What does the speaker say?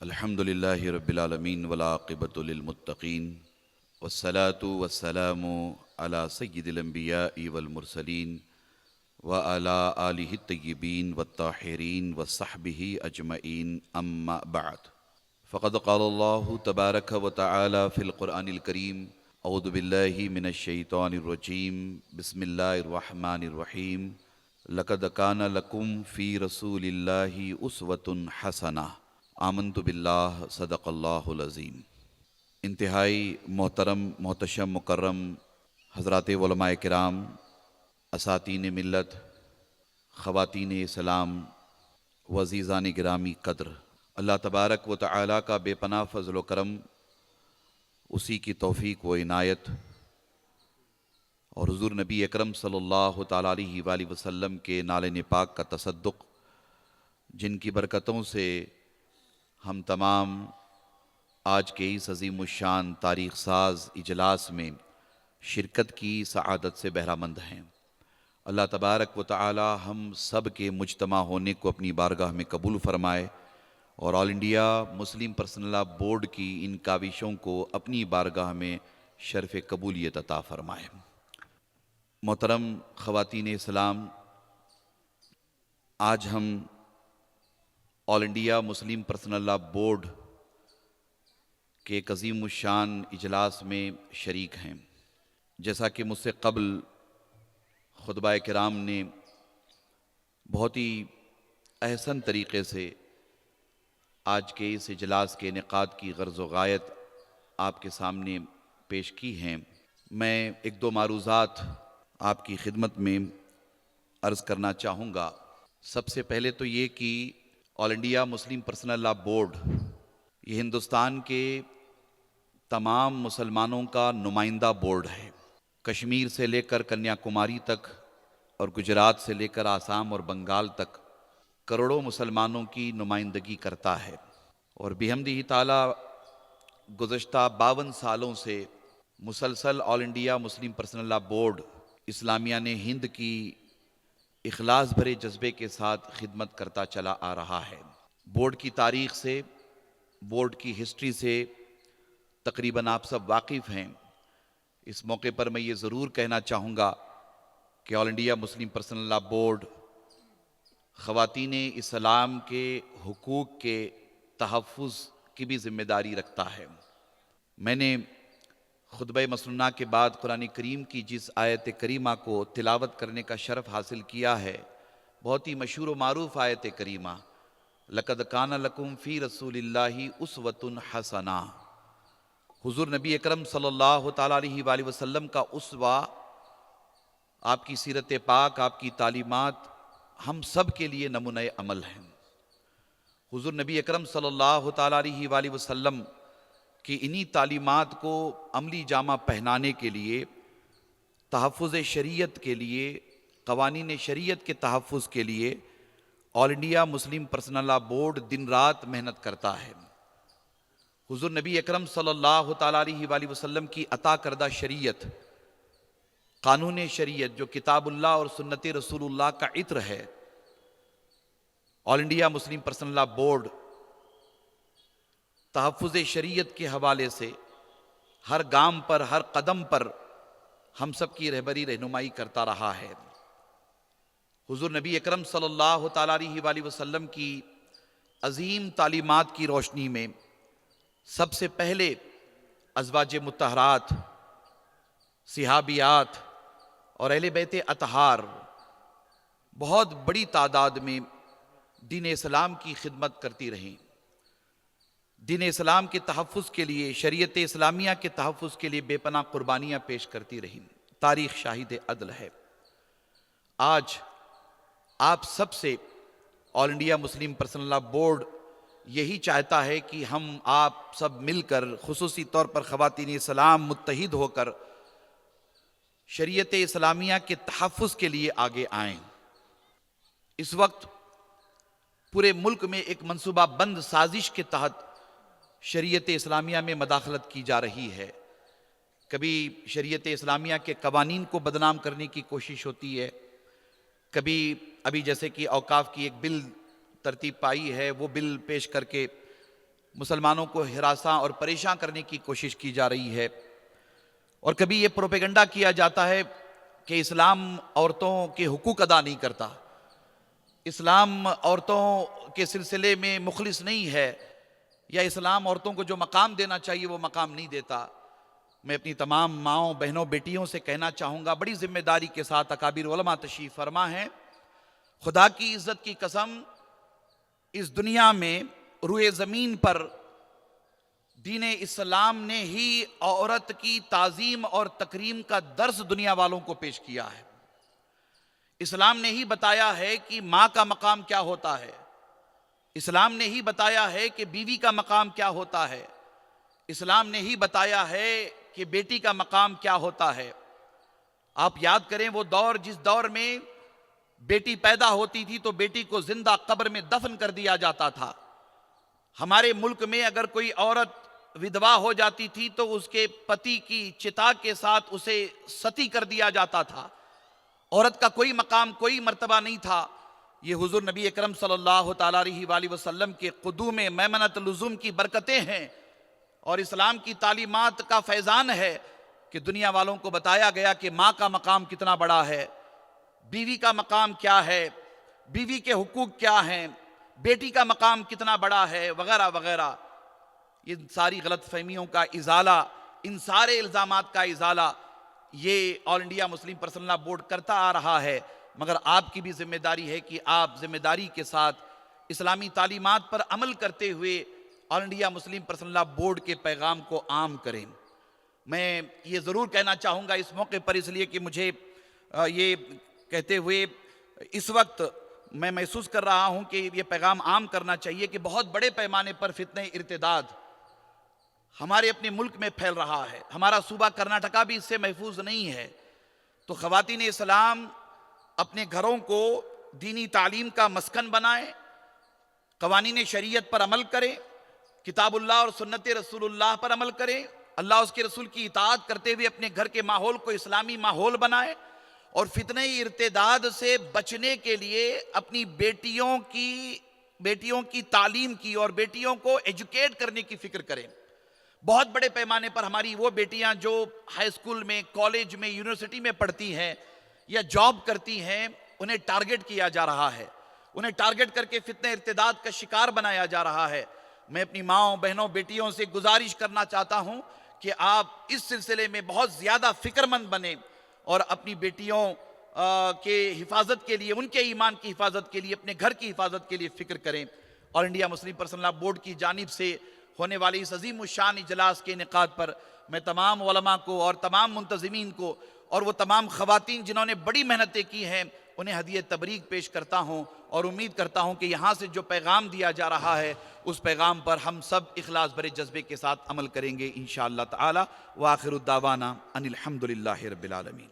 الحمد للہ رب العالمین والعاقبۃ للمتقین والصلاة والسلام علی سید الانبیاء والمرسلین وعلی آلہ الطیبین والطاہرین وصحبہ اجمعین اما بعد فقد قال اللہ تبارک وتعالی فی القرآن الکریم اعوذ باللہ من الشیطان الرجیم بسم اللہ الرحمن الرحیم لقد کان لکم فی رسول اللہ اسوۃ حسنہ آمنت باللہ صدق اللہ العظیم۔ انتہائی محترم محتشم مکرم حضرات علماء کرام، اساتین ملت، خواتین اسلام و عزیزان گرامی قدر، اللہ تبارک و تعالی کا بے پناہ فضل و کرم، اسی کی توفیق و عنایت اور حضور نبی اکرم صلی اللہ تعالیٰ علیہ وآلہ وسلم کے نالے پاک کا تصدق، جن کی برکتوں سے ہم تمام آج کے اس عظیم الشان تاریخ ساز اجلاس میں شرکت کی سعادت سے بہرہ مند ہیں۔ اللہ تبارک و تعالی ہم سب کے مجتمع ہونے کو اپنی بارگاہ میں قبول فرمائے اور All India Muslim Personal Law Board کی ان کاوشوں کو اپنی بارگاہ میں شرف قبولیت عطا فرمائے۔ محترم خواتین اسلام، آج ہم All India Muslim Personal Law Board کے ایک عظیم الشان اجلاس میں شریک ہیں۔ جیسا کہ مجھ سے قبل خطبہ کرام نے بہت ہی احسن طریقے سے آج کے اس اجلاس کے انعقاد کی غرض و غایت آپ کے سامنے پیش کی ہیں، میں ایک دو معروضات آپ کی خدمت میں عرض کرنا چاہوں گا۔ سب سے پہلے تو یہ کہ All India Muslim Personal Law Board یہ ہندوستان کے تمام مسلمانوں کا نمائندہ بورڈ ہے۔ کشمیر سے لے کر کنیا کماری تک اور گجرات سے لے کر آسام اور بنگال تک کروڑوں مسلمانوں کی نمائندگی کرتا ہے، اور بحمدہ تعالی گزشتہ 52 سالوں سے مسلسل All India Muslim Personal Law Board اسلامیہ نے ہند کی اخلاص بھرے جذبے کے ساتھ خدمت کرتا چلا آ رہا ہے۔ بورڈ کی تاریخ سے، بورڈ کی ہسٹری سے تقریباً آپ سب واقف ہیں۔ اس موقع پر میں یہ ضرور کہنا چاہوں گا کہ All India Muslim Personal Law Board خواتین اسلام کے حقوق کے تحفظ کی بھی ذمہ داری رکھتا ہے۔ میں نے خطبہ مسنونہ کے بعد قرآن کریم کی جس آیت کریمہ کو تلاوت کرنے کا شرف حاصل کیا ہے، بہت ہی مشہور و معروف آیت کریمہ، لَقَدْ كَانَ لَكُمْ فِي رَسُولِ اللَّهِ أُسْوَةٌ حَسَنَةٌ۔ حضور نبی اکرم صلی اللہ تعالیٰ علیہ وآلہ وسلم کا اسوہ، آپ کی سیرت پاک، آپ کی تعلیمات ہم سب کے لیے نمونہ عمل ہیں۔ حضور نبی اکرم صلی اللہ تعالیٰ علیہ وآلہ وسلم کہ انہی تعلیمات کو عملی جامہ پہنانے کے لیے، تحفظ شریعت کے لیے، قوانین شریعت کے تحفظ کے لیے All India Muslim Personal Law Board دن رات محنت کرتا ہے۔ حضور نبی اکرم صلی اللہ تعالیٰ علیہ وآلہ وسلم کی عطا کردہ شریعت، قانون شریعت جو کتاب اللہ اور سنت رسول اللہ کا عطر ہے، All India Muslim Personal Law Board تحفظ شریعت کے حوالے سے ہر گام پر، ہر قدم پر ہم سب کی رہبری رہنمائی کرتا رہا ہے۔ حضور نبی اکرم صلی اللہ تعالیٰ علیہ وآلہ وسلم کی عظیم تعلیمات کی روشنی میں سب سے پہلے ازواج مطہرات، صحابیات اور اہل بیت اطہار بہت بڑی تعداد میں دین اسلام کی خدمت کرتی رہیں، دین اسلام کے تحفظ کے لیے، شریعت اسلامیہ کے تحفظ کے لیے بے پناہ قربانیاں پیش کرتی رہیں۔ تاریخ شاہد عدل ہے۔ آج آپ سب سے All India Muslim Personal Law Board یہی چاہتا ہے کہ ہم آپ سب مل کر، خصوصی طور پر خواتین اسلام متحد ہو کر شریعت اسلامیہ کے تحفظ کے لیے آگے آئیں۔ اس وقت پورے ملک میں ایک منصوبہ بند سازش کے تحت شریعت اسلامیہ میں مداخلت کی جا رہی ہے۔ کبھی شریعت اسلامیہ کے قوانین کو بدنام کرنے کی کوشش ہوتی ہے، کبھی ابھی جیسے کہ اوقاف کی ایک بل ترتیب پائی ہے، وہ بل پیش کر کے مسلمانوں کو ہراساں اور پریشان کرنے کی کوشش کی جا رہی ہے، اور کبھی یہ پروپیگنڈا کیا جاتا ہے کہ اسلام عورتوں کے حقوق ادا نہیں کرتا، اسلام عورتوں کے سلسلے میں مخلص نہیں ہے، یا اسلام عورتوں کو جو مقام دینا چاہیے وہ مقام نہیں دیتا۔ میں اپنی تمام ماؤں، بہنوں، بیٹیوں سے کہنا چاہوں گا، بڑی ذمہ داری کے ساتھ اکابر علماء تشریف فرما ہیں، خدا کی عزت کی قسم، اس دنیا میں روئے زمین پر دین اسلام نے ہی عورت کی تعظیم اور تکریم کا درس دنیا والوں کو پیش کیا ہے۔ اسلام نے ہی بتایا ہے کہ ماں کا مقام کیا ہوتا ہے، اسلام نے ہی بتایا ہے کہ بیوی کا مقام کیا ہوتا ہے، اسلام نے ہی بتایا ہے کہ بیٹی کا مقام کیا ہوتا ہے۔ آپ یاد کریں وہ دور، جس دور میں بیٹی پیدا ہوتی تھی تو بیٹی کو زندہ قبر میں دفن کر دیا جاتا تھا۔ ہمارے ملک میں اگر کوئی عورت ودوا ہو جاتی تھی تو اس کے پتی کی چتا کے ساتھ اسے ستی کر دیا جاتا تھا۔ عورت کا کوئی مقام، کوئی مرتبہ نہیں تھا۔ یہ حضور نبی اکرم صلی اللہ تعالیٰ علیہ وآلہ وسلم کے قدوم میمنۃ لزوم کی برکتیں ہیں، اور اسلام کی تعلیمات کا فیضان ہے کہ دنیا والوں کو بتایا گیا کہ ماں کا مقام کتنا بڑا ہے، بیوی کا مقام کیا ہے، بیوی کے حقوق کیا ہیں، بیٹی کا مقام کتنا بڑا ہے، وغیرہ وغیرہ۔ یہ ساری غلط فہمیوں کا ازالہ، ان سارے الزامات کا ازالہ یہ All India Muslim Personal Law Board کرتا آ رہا ہے، مگر آپ کی بھی ذمہ داری ہے کہ آپ ذمہ داری کے ساتھ اسلامی تعلیمات پر عمل کرتے ہوئے All India Muslim Personal Law Board کے پیغام کو عام کریں۔ میں یہ ضرور کہنا چاہوں گا اس موقع پر، اس لیے کہ مجھے یہ کہتے ہوئے اس وقت میں محسوس کر رہا ہوں کہ یہ پیغام عام کرنا چاہیے کہ بہت بڑے پیمانے پر فتنہ ارتداد ہمارے اپنے ملک میں پھیل رہا ہے، ہمارا صوبہ کرناٹکا بھی اس سے محفوظ نہیں ہے۔ تو خواتین اسلام اپنے گھروں کو دینی تعلیم کا مسکن بنائیں، قوانین شریعت پر عمل کریں، کتاب اللہ اور سنت رسول اللہ پر عمل کریں، اللہ اس کے رسول کی اطاعت کرتے ہوئے اپنے گھر کے ماحول کو اسلامی ماحول بنائیں، اور فتنہ ارتداد سے بچنے کے لیے اپنی بیٹیوں کی تعلیم کی اور بیٹیوں کو ایجوکیٹ کرنے کی فکر کریں۔ بہت بڑے پیمانے پر ہماری وہ بیٹیاں جو ہائی سکول میں، کالج میں، یونیورسٹی میں پڑھتی ہیں یا جاب کرتی ہیں، انہیں ٹارگٹ کیا جا رہا ہے، انہیں ٹارگٹ کر کے فتنہ ارتداد کا شکار بنایا جا رہا ہے۔ میں اپنی ماؤں، بہنوں، بیٹیوں سے گزارش کرنا چاہتا ہوں کہ آپ اس سلسلے میں بہت زیادہ فکر مند بنیں، اور اپنی بیٹیوں کے حفاظت کے لیے، ان کے ایمان کی حفاظت کے لیے، اپنے گھر کی حفاظت کے لیے فکر کریں۔ All India Muslim Personal Law Board کی جانب سے ہونے والی اس عظیم الشان اجلاس کے انعقاد پر میں تمام علماء کو اور تمام منتظمین کو اور وہ تمام خواتین جنہوں نے بڑی محنتیں کی ہیں انہیں ہدیہ تبریک پیش کرتا ہوں، اور امید کرتا ہوں کہ یہاں سے جو پیغام دیا جا رہا ہے اس پیغام پر ہم سب اخلاص بھرے جذبے کے ساتھ عمل کریں گے انشاءاللہ تعالی۔ وآخر الدعوانا ان الحمدللہ رب العالمین۔